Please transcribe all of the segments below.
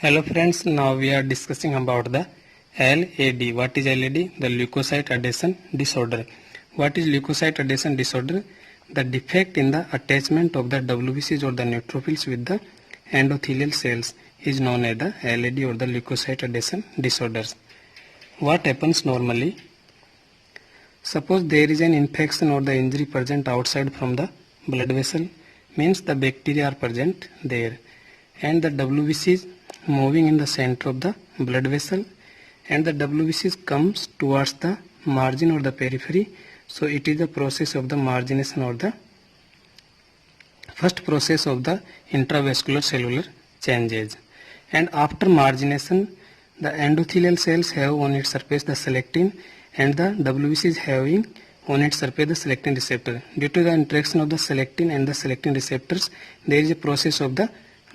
Hello friends, now we are discussing about the LAD. What is LAD? The leukocyte adhesion disorder. What is leukocyte adhesion disorder? The defect in the attachment of the WBCs or the neutrophils with the endothelial cells is known as the LAD or the leukocyte adhesion disorders. What happens normally? Suppose there is an infection or the injury present outside from the blood vessel, means the bacteria are present there, and the WBCs moving in the center of the blood vessel, and the WBCs comes towards the margin or the periphery. So it is the process of the margination or the first process of the intravascular cellular changes. And after margination, the endothelial cells have on its surface the selectin, and the WBC is having on its surface the selectin receptor. Due to the interaction of the selectin and the selectin receptors, there is a process of the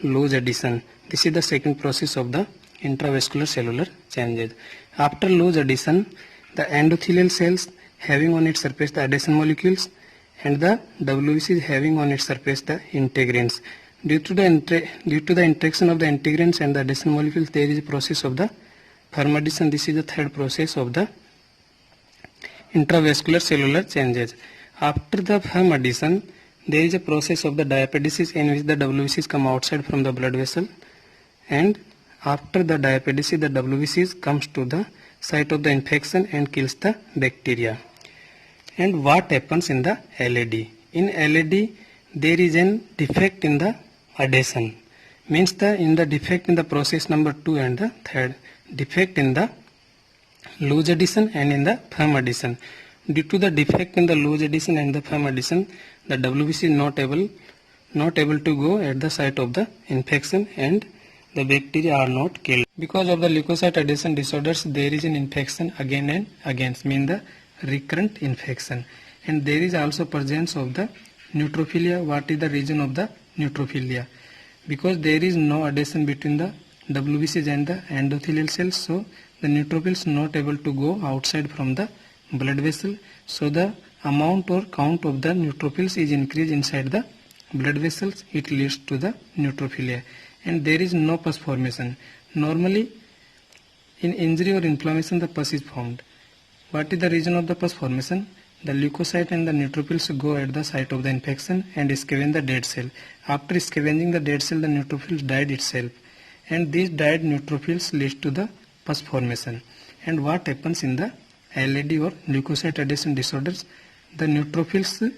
loose adhesion. This is the second process of the intravascular cellular changes. After loose adhesion, the endothelial cells having on its surface the adhesion molecules, and the WBC is having on its surface the integrins. Due to the interaction of the integrins and the adhesion molecules, there is a process of the firm adhesion. This is the third process of the intravascular cellular changes. After the firm adhesion, there is a process of the diapedesis in which the WBCs come outside from the blood vessel, and after the diapedesis, the WBCs comes to the site of the infection and kills the bacteria. And what happens in the LAD? In LAD, there is an defect in the adhesion, means in the defect in the process number 2 and the third, defect in the loose adhesion and in the firm adhesion. Due to the defect in the loose adhesion and the firm adhesion, the WBC is not able to go at the site of the infection, and the bacteria are not killed. Because of the leukocyte adhesion disorders, there is an infection again and again, mean the recurrent infection. And there is also presence of the neutrophilia. What is the reason of the neutrophilia? Because there is no adhesion between the WBCs and the endothelial cells, so the neutrophils not able to go outside from the blood vessel, so the amount or count of the neutrophils is increased inside the blood vessels. It leads to the neutrophilia, and there is no pus formation. Normally in injury or inflammation, the pus is formed. What is the reason of the pus formation? The leukocyte and the neutrophils go at the site of the infection and scavenge the dead cell. After scavenging the dead cell, the neutrophils died itself, and these died neutrophils leads to the pus formation. And what happens in the LAD or leukocyte adhesion disorders? The neutrophils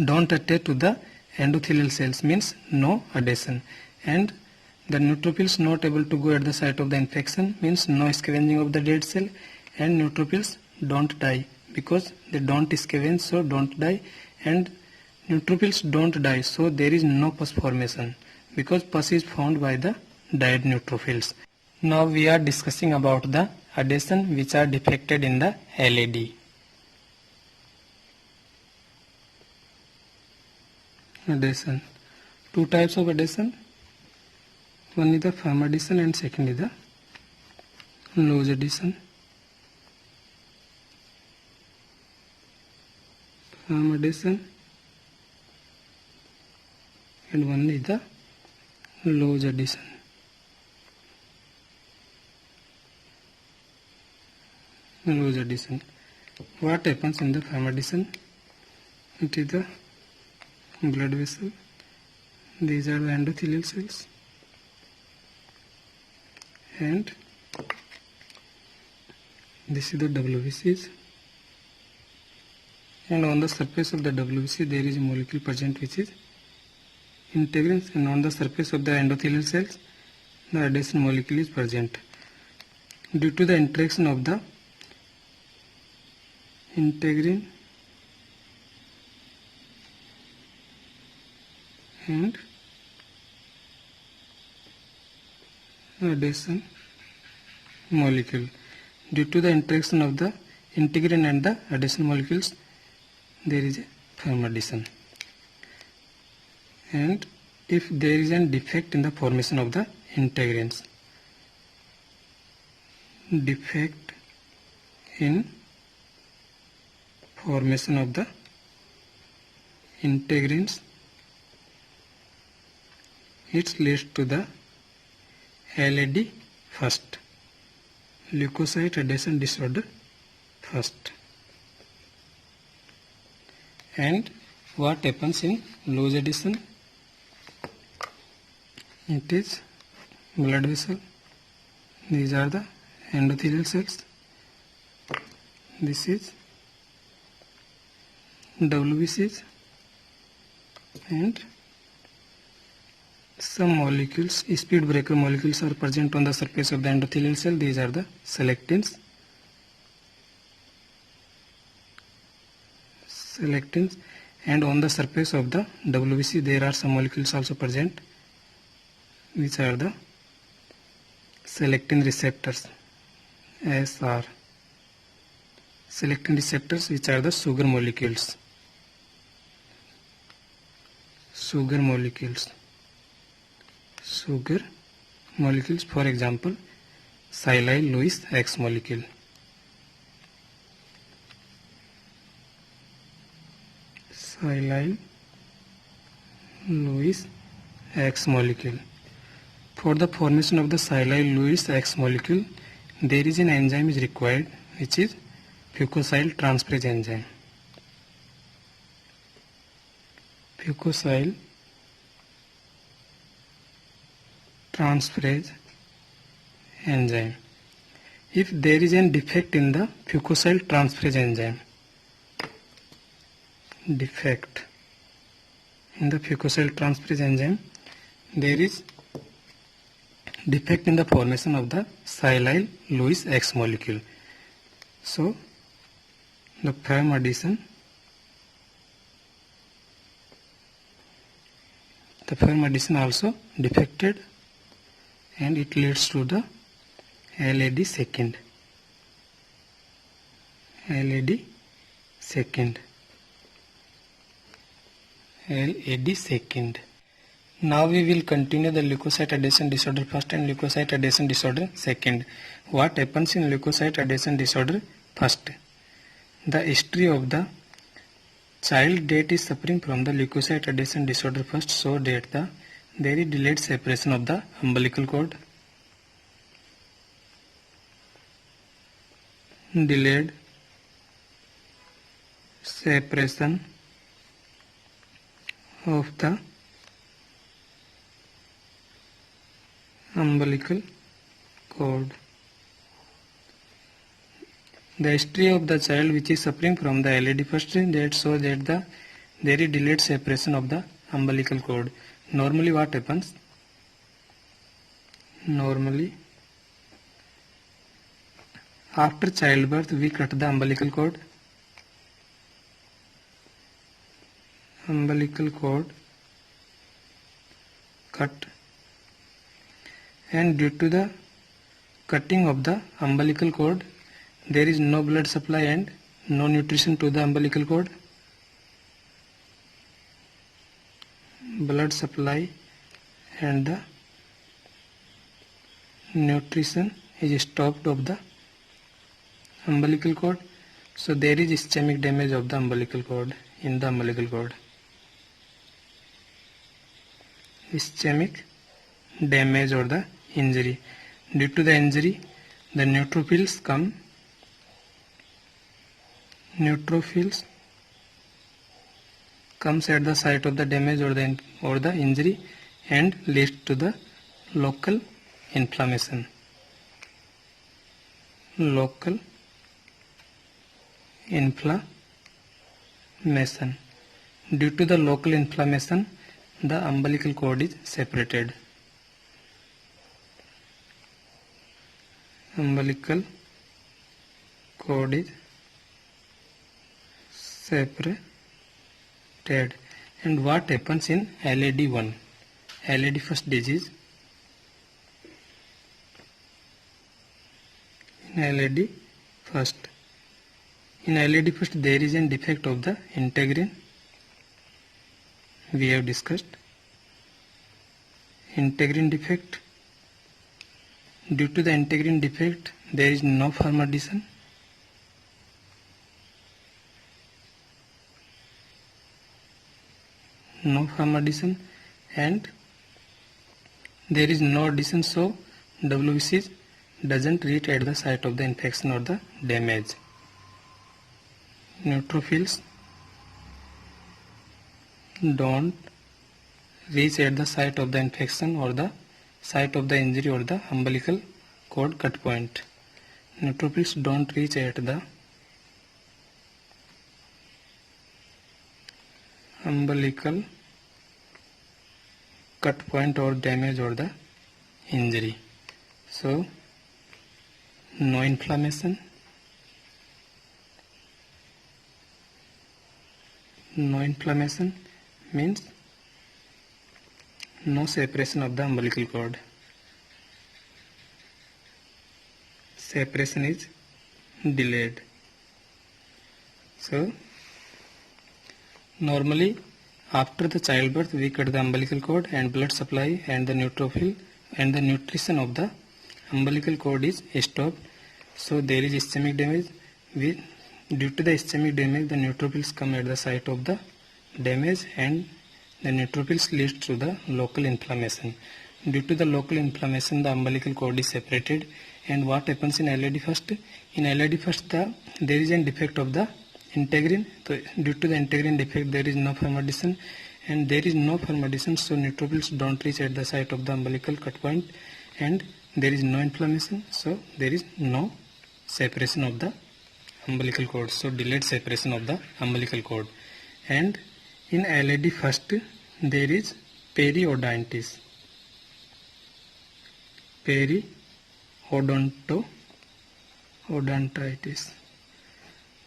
don't attach to the endothelial cells, means no adhesion, and the neutrophils not able to go at the site of the infection, means no scavenging of the dead cell, and neutrophils don't die because they don't scavenge, so don't die, and neutrophils don't die, so there is no pus formation because pus is formed by the died neutrophils. Now we are discussing about the adhesion which are defected in the LAD. Adhesion. Two types of adhesion. One is the firm adhesion and second is the loose adhesion. Firm adhesion and one is the loose adhesion. Loose adhesion. What happens in the firm adhesion? It is the blood vessel. These are the endothelial cells, and this is the WBCs, and on the surface of the WBC there is a molecule present which is integrins, and on the surface of the endothelial cells the adhesion molecule is present. Due to the interaction of the integrin and adhesion molecule, due to the interaction of the integrin and the adhesion molecules, there is a firm adhesion. And if there is a defect in the formation of the integrins, defect in formation of the integrins, it leads to the LAD first, leukocyte adhesion disorder first. And what happens in loose adhesion? It is blood vessel. These are the endothelial cells. This is WBCs, and some molecules, speed breaker molecules, are present on the surface of the endothelial cell. These are the selectins. And on the surface of the WBC there are some molecules also present, which are the selectin receptors, SR. Selectin receptors, which are the sugar molecules. Sugar molecules, for example, silyl Lewis X molecule. Silyl Lewis X molecule. For the formation of the silyl Lewis X molecule, there is an enzyme is required, which is fucosyl transferase enzyme. Fucosyl transferase enzyme. If there is a defect in the fucosyl transferase enzyme, there is defect in the formation of the silyl Lewis X molecule. So the PHM addition also defected, and it leads to the LAD second. Now we will continue the leukocyte adhesion disorder first and leukocyte adhesion disorder second. What happens in leukocyte adhesion disorder first? The history of the child that is suffering from the leukocyte adhesion disorder first show that there is delayed separation of the umbilical cord. Delayed separation of the umbilical cord. The history of the child which is suffering from the LAD first, that shows that there is delayed separation of the umbilical cord. Normally what happens? Normally after childbirth we cut the umbilical cord. Cut, and due to the cutting of the umbilical cord, there is no blood supply and no nutrition to the umbilical cord. Blood supply and the nutrition is stopped of the umbilical cord. So there is ischemic damage of the umbilical cord in the umbilical cord. Ischemic damage or the injury. Due to the injury, the neutrophils comes at the site of the damage or the injury and leads to the local inflammation. Due to the local inflammation, the umbilical cord is separated. Umbilical cord is separated. And what happens in LAD1? LAD first disease. In LAD first there is a defect of the integrin. We have discussed integrin defect. Due to the integrin defect, there is no PHM addition. And there is no addition, so WBCs doesn't reach at the site of the infection or the damage. Neutrophils don't reach at the site of the infection or the site of the injury or the umbilical cord cut point. Neutrophils don't reach at the umbilical cut point or damage or the injury. So no inflammation, means no separation of the umbilical cord. Separation is delayed. So normally after the childbirth we cut the umbilical cord and blood supply and the neutrophil and the nutrition of the umbilical cord is stopped. So there is ischemic damage. Due to the ischemic damage, the neutrophils come at the site of the damage and the neutrophils leads to the local inflammation. Due to the local inflammation, the umbilical cord is separated. And what happens in LAD first? In LAD first, there is a defect of the integrin. So due to the integrin defect, there is no firm adhesion, and there is no firm adhesion, so neutrophils don't reach at the site of the umbilical cut point, and there is no inflammation, so there is no separation of the umbilical cord. So delayed separation of the umbilical cord. And in LAD first, there is periodontitis. Periodontitis.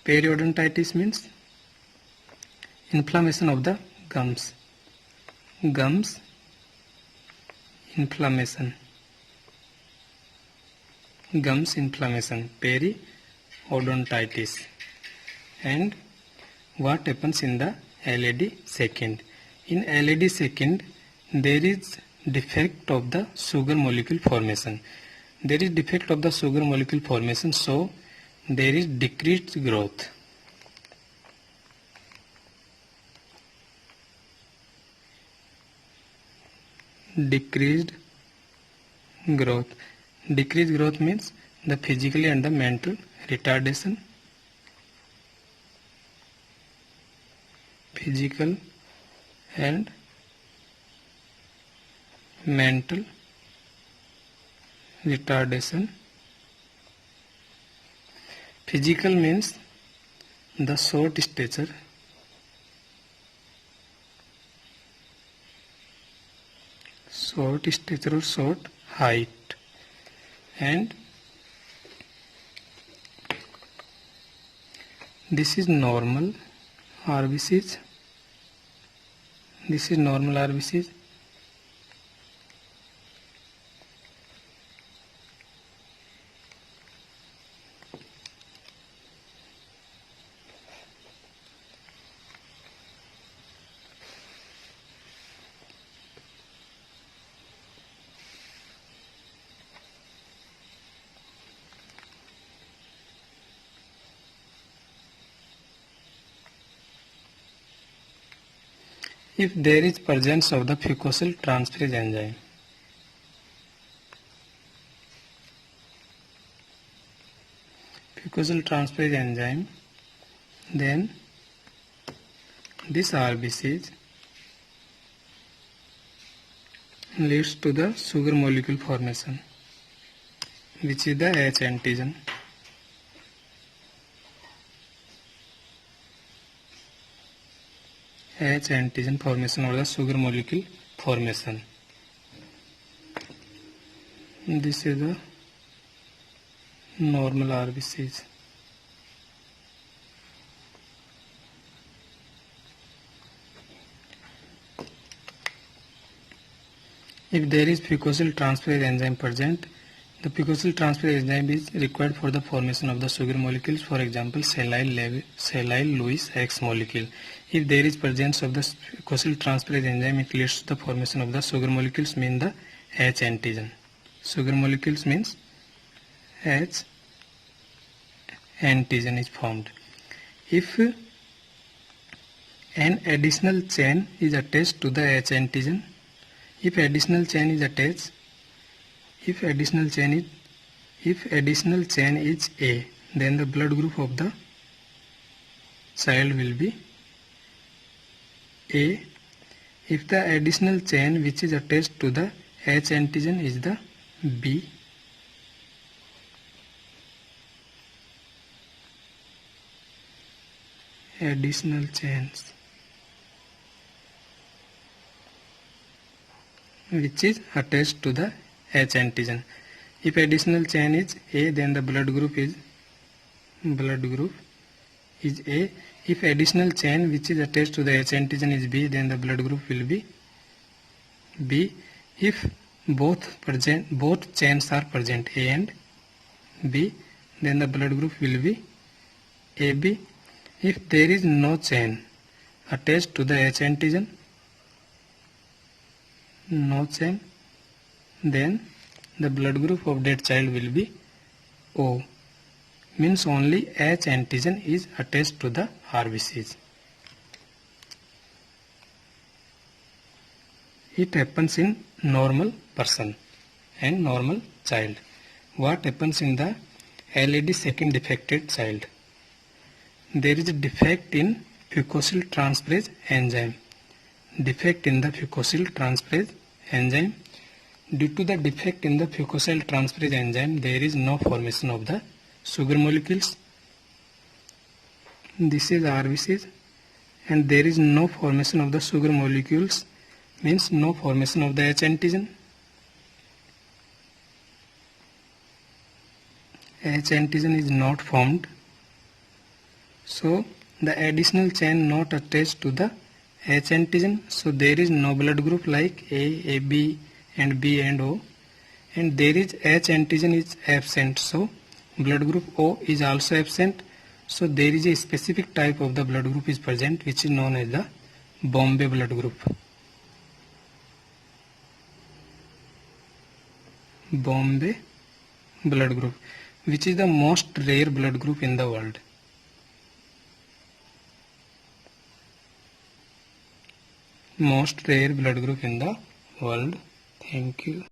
Periodontitis means inflammation of the gums. Gums inflammation. Periodontitis. And what happens in the LAD second? In LAD second, there is defect of the sugar molecule formation. So there is decreased growth. Decreased growth means the physical and the mental retardation. Physical and mental retardation. Physical means the short stature. Short stature or short height. And this is normal RBCs. If there is presence of the fucosyl transferase enzyme, then this RBCs leads to the sugar molecule formation, which is the H antigen. H antigen formation or the sugar molecule formation. This is the normal RBCs. If there is fucosyl transferase enzyme present, the fucosyl transferase enzyme is required for the formation of the sugar molecules, for example, Lewis X molecule. If there is presence of the fucosyl transferase enzyme, it leads to the formation of the sugar molecules, mean the H antigen. Sugar molecules means H antigen is formed. If an additional chain is attached to the H antigen, if additional chain is attached, If additional chain is A, then the blood group of the child will be A. If the additional chain which is attached to the H antigen is the B, additional chains which is attached to the H antigen. If additional chain is A, then the blood group is A. If additional chain which is attached to the H antigen is B, then the blood group will be B. If both chains are present, A and B, then the blood group will be AB. If there is no chain attached to the H antigen, then the blood group of that child will be O. Means only H antigen is attached to the RBCs. It happens in normal person and normal child. What happens in the LED second defected child? There is a defect in fucosyl transferase enzyme. Defect in the fucosyl transferase enzyme. Due to the defect in the fucosyl transferase enzyme, there is no formation of the sugar molecules. This is RBCs, and there is no formation of the sugar molecules, means no formation of the H antigen. H antigen is not formed, so the additional chain not attached to the H antigen, so there is no blood group like A, AB and B and O, and there is H antigen is absent, so blood group O is also absent. So there is a specific type of the blood group is present, which is known as the Bombay blood group. Bombay blood group, which is the most rare blood group in the world. Most rare blood group in the world. Thank you.